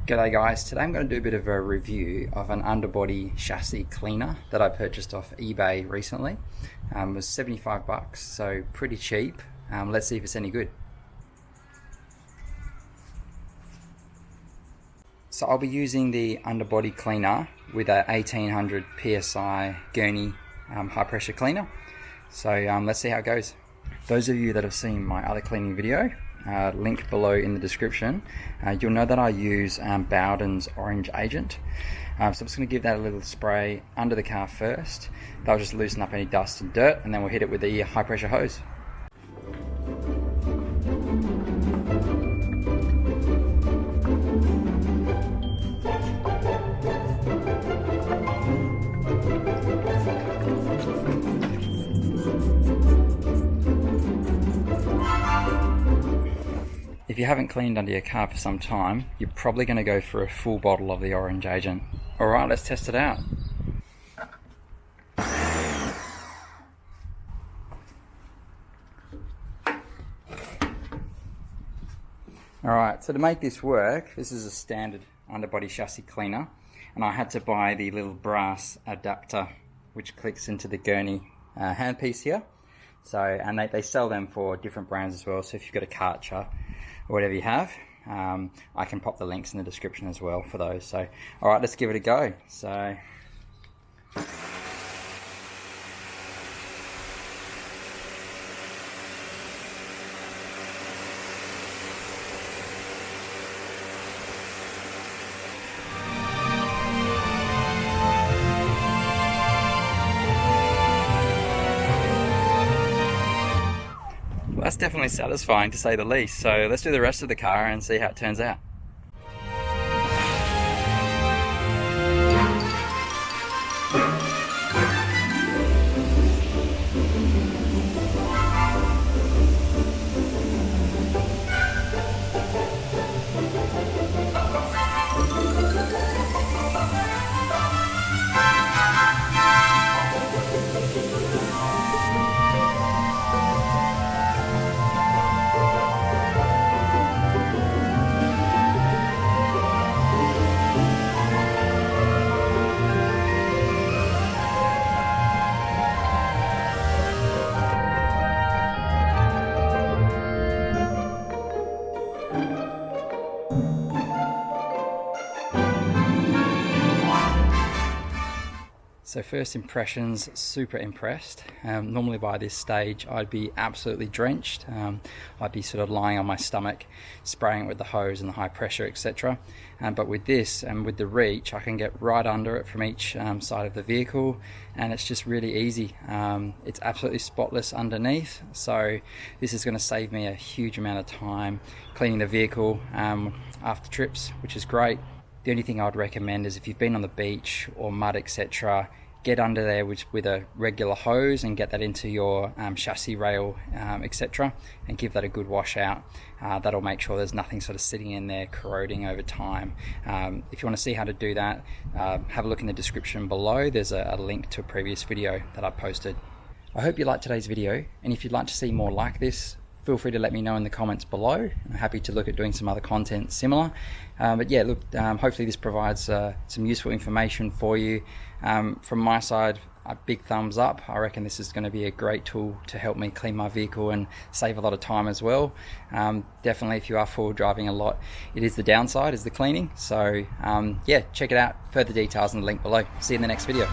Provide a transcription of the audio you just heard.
G'day guys, today I'm going to do a bit of a review of an underbody chassis cleaner that I purchased off eBay recently. It was 75 bucks, so pretty cheap. Let's see if it's any good. So I'll be using the underbody cleaner with a 1800 PSI Gerni high pressure cleaner. So let's see how it goes. Those of you that have seen my other cleaning video, link below in the description, you'll know that I use Bowden's orange agent. So I'm just going to give that a little spray under the car first. That'll just loosen up any dust and dirt, and then we'll hit it with the high pressure hose. If you haven't cleaned under your car for some time, you're probably going to go for a full bottle of the orange agent. Alright, let's test it out. Alright, so to make this work, this is a standard underbody chassis cleaner, and I had to buy the little brass adapter which clicks into the Gerni handpiece here. So, and they sell them for different brands as well, so if you've got a Karcher or whatever you have, I can pop the links in the description as well for those. So alright, let's give it a go. So that's definitely satisfying, to say the least. So let's do the rest of the car and see how it turns out. So first impressions, super impressed. Normally by this stage I'd be absolutely drenched. I'd be sort of lying on my stomach, spraying it with the hose and the high pressure, etc. But with this and with the reach, I can get right under it from each side of the vehicle, and it's just really easy. It's absolutely spotless underneath, so this is going to save me a huge amount of time cleaning the vehicle after trips, which is great. The only thing I'd recommend is if you've been on the beach or mud, etc., get under there with a regular hose and get that into your chassis rail, etc., and give that a good wash out. That'll make sure there's nothing sort of sitting in there corroding over time. If you want to see how to do that, have a look in the description below. There's a link to a previous video that I posted. I hope you liked today's video, and if you'd like to see more like this, feel free to let me know in the comments below. I'm happy to look at doing some other content similar. But yeah, look, hopefully this provides some useful information for you. From my side, a big thumbs up. I reckon this is going to be a great tool to help me clean my vehicle and save a lot of time as well. Definitely, if you are forward driving a lot, it is the downside, is the cleaning. So yeah, check it out. Further details in the link below. See you in the next video.